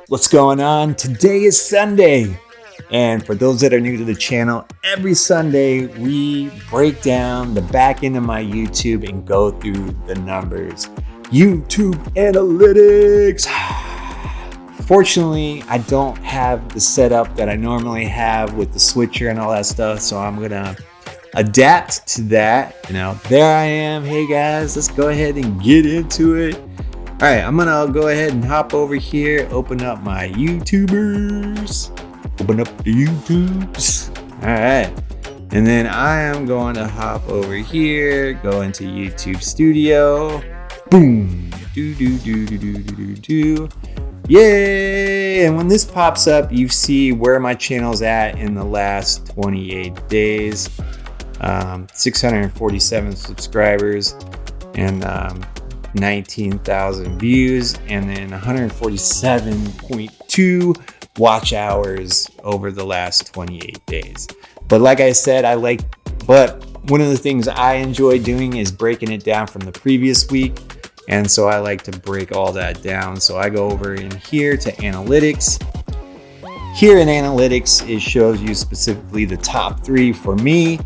What's going on? Today is Sunday. And for those that are new to the channel, every Sunday we break down the back end of my YouTube and go through the numbers. YouTube analytics. Fortunately, I don't have the setup that I normally have with the switcher and all that stuff, so I'm gonna adapt to that. There I am. Hey guys, let's go ahead and get into it. All right, I'm gonna go ahead and hop over here, open up my YouTubers, open up the YouTubes. All right, and then I am going to hop over here, go into YouTube Studio, boom, do. Yay! And when this pops up, you see where my channel's at in the last 28 days. 647 subscribers and 19,000 views, and then 147.2 watch hours over the last 28 days. But like I said, but one of the things I enjoy doing is breaking it down from the previous week. And so I like to break all that down. So I go over in here to analytics. Here in analytics, it shows you specifically the top 3 for me,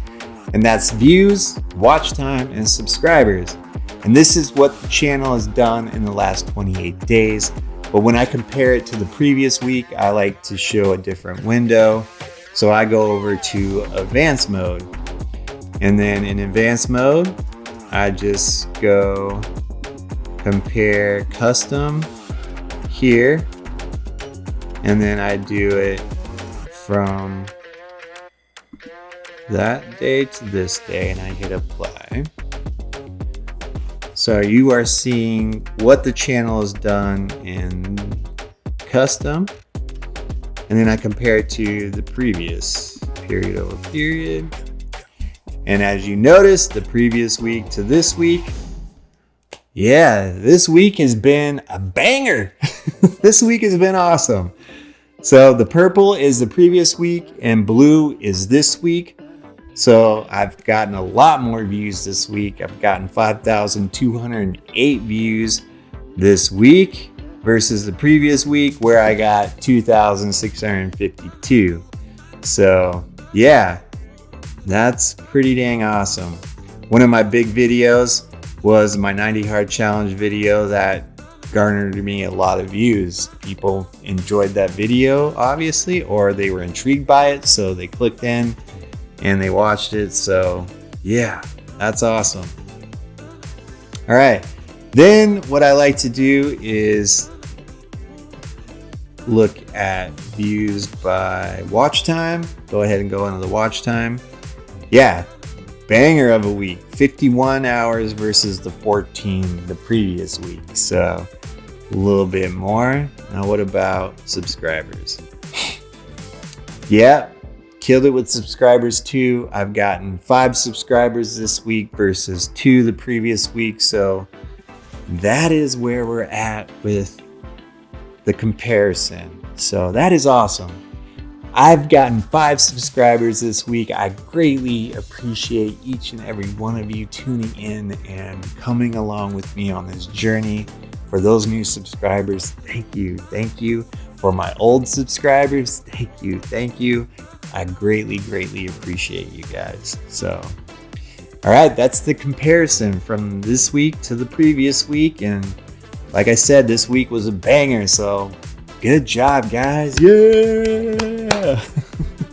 and that's views, watch time, and subscribers. And this is what the channel has done in the last 28 days. But when I compare it to the previous week, I like to show a different window. So I go over to advanced mode. And then in advanced mode, I just go compare custom here. And then I do it from that day to this day, and I hit apply. So you are seeing what the channel has done in custom, and then I compare it to the previous period over period. And as you notice, the previous week to this week, yeah, this week has been a banger. This week has been awesome. So the purple is the previous week and blue is this week. So I've gotten a lot more views this week. I've gotten 5,208 views this week versus the previous week where I got 2,652. So yeah, that's pretty dang awesome. One of my big videos was my 90 hard challenge video that garnered me a lot of views. People enjoyed that video, obviously, or they were intrigued by it, so they clicked in and they watched it. So yeah, that's awesome. All right, then what I like to do is look at views by watch time. Go ahead and go into the watch time. Yeah, banger of a week, 51 hours versus the 14 the previous week. So a little bit more. Now what about subscribers? Yeah, killed it with subscribers too. I've gotten 5 subscribers this week versus 2 the previous week. So that is where we're at with the comparison. So that is awesome. I've gotten 5 subscribers this week. I greatly appreciate each and every one of you tuning in and coming along with me on this journey. For those new subscribers, thank you. Thank you. For my old subscribers, thank you. Thank you. I greatly appreciate you guys. So, all right, that's the comparison from this week to the previous week. And like I said, this week was a banger. So good job, guys. Yeah.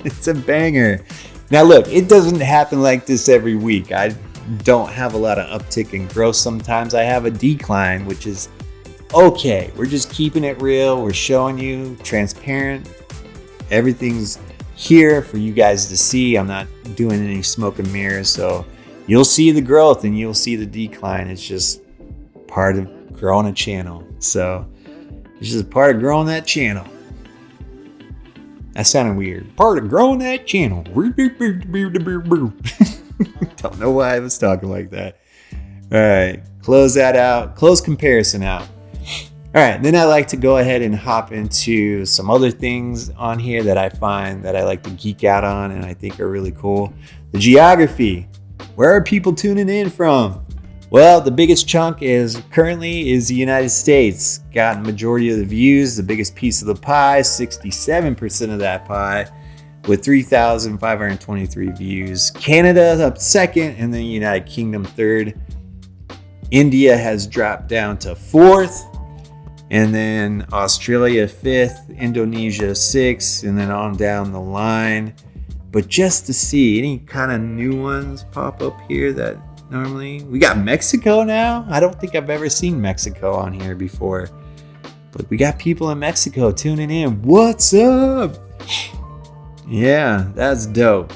It's a banger. Now look, it doesn't happen like this every week. I don't have a lot of uptick in growth. Sometimes I have a decline, which is okay. We're just keeping it real. We're showing you transparent. Everything's here for you guys to see. I'm not doing any smoke and mirrors. So you'll see the growth and you'll see the decline. It's just part of growing a channel. So it's just part of growing that channel. That sounded weird. Part of growing that channel. Don't know why I was talking like that. All right, close that out. Close comparison out. All right, then I like to go ahead and hop into some other things on here that I find that I like to geek out on and I think are really cool. The geography. Where are people tuning in from? Well, the biggest chunk is the United States. Got majority of the views, the biggest piece of the pie, 67% of that pie, with 3,523 views. Canada up second, and then United Kingdom third. India has dropped down to fourth, and then Australia fifth, Indonesia sixth, and then on down the line. But just to see any kind of new ones pop up here that normally, we got Mexico now. I don't think I've ever seen Mexico on here before, but we got people in Mexico tuning in. What's up? Yeah, that's dope.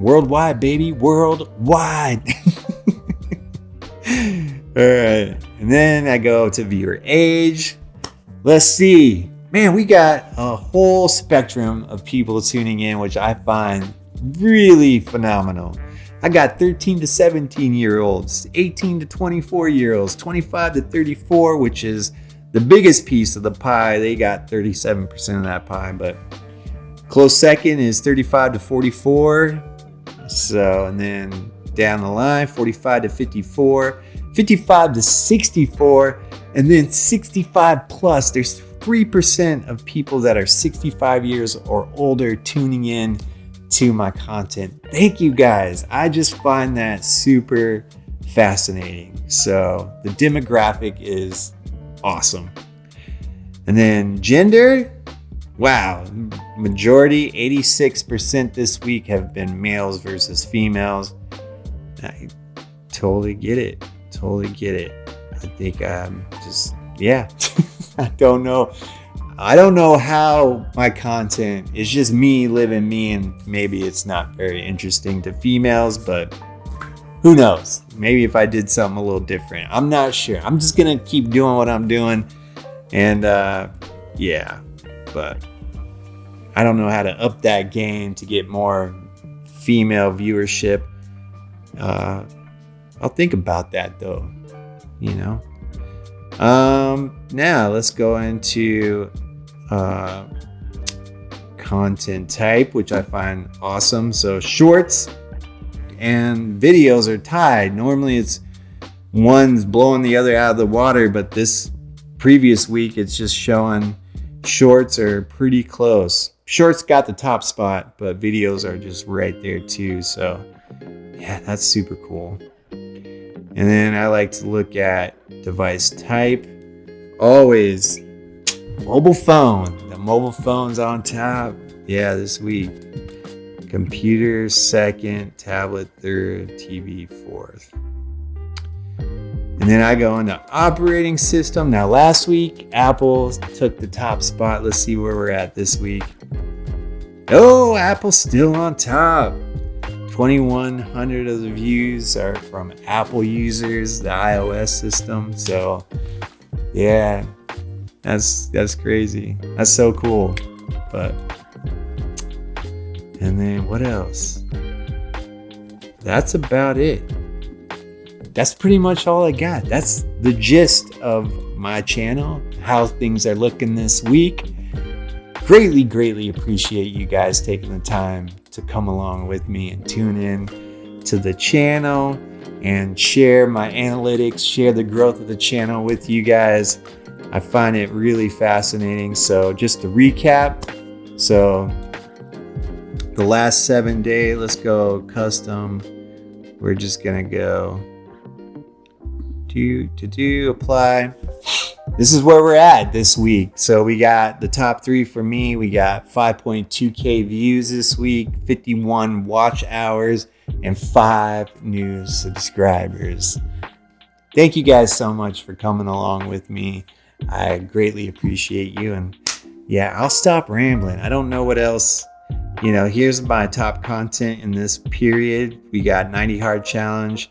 Worldwide, baby, worldwide. All right, and then I go to viewer age. Let's see. Man, we got a whole spectrum of people tuning in, which I find really phenomenal. I got 13 to 17 year olds, 18 to 24 year olds, 25 to 34, which is the biggest piece of the pie. They got 37% of that pie, but close second is 35 to 44. So, and then down the line, 45 to 54, 55 to 64, and then 65 plus. There's 3% of people that are 65 years or older tuning in to my content. Thank you guys. I just find that super fascinating. So the demographic is awesome. And then gender, wow, majority, 86% this week have been males versus females. I totally get it. I think yeah. I don't know how my content is just me living me, and maybe it's not very interesting to females, but who knows? Maybe if I did something a little different. I'm not sure. I'm just gonna keep doing what I'm doing, and yeah, but I don't know how to up that game to get more female viewership. I'll think about that though, you know. Now let's go into content type, which I find awesome. So shorts and videos are tied. Normally it's one's blowing the other out of the water, but this previous week it's just showing shorts are pretty close. Shorts got the top spot, but videos are just right there too. So yeah, that's super cool. And then I like to look at device type. Always mobile phone. The mobile phone's on top. Yeah, this week. Computer second, tablet third, TV fourth. And then I go into operating system. Now last week, Apple took the top spot. Let's see where we're at this week. Oh, Apple's still on top. 2,100 of the views are from Apple users, the iOS system. So yeah, that's crazy. That's so cool. But, and then what else? That's about it. That's pretty much all I got. That's the gist of my channel, how things are looking this week. Greatly appreciate you guys taking the time to come along with me and tune in to the channel and share my analytics, share the growth of the channel with you guys. I find it really fascinating. So just to recap, so the last 7 days, let's go custom. We're just gonna go apply. This is where we're at this week. So we got the top 3 for me. We got 5.2K views this week, 51 watch hours, and 5 new subscribers. Thank you guys so much for coming along with me. I greatly appreciate you. And yeah, I'll stop rambling. I don't know what else. You know, here's my top content in this period. We got 90 hard challenge.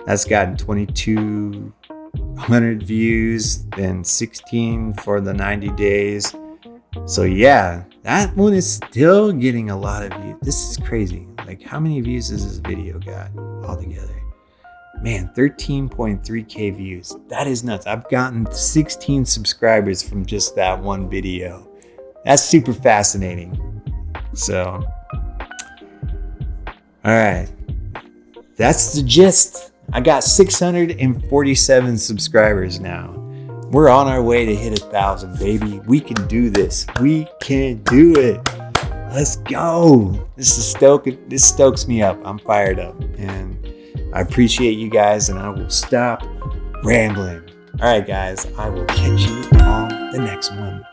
That's gotten 2,200 views, then 16 for the 90 days. So yeah, that one is still getting a lot of views. This is crazy. Like, how many views has this video got altogether? Man, 13.3K views. That is nuts. I've gotten 16 subscribers from just that one video. That's super fascinating. So, all right. That's the gist I got 647 subscribers now. We're on our way to hit 1,000, baby. We can do this. We can do it. Let's go. This stokes me up. I'm fired up. And I appreciate you guys, and I will stop rambling. All right, guys. I will catch you on the next one.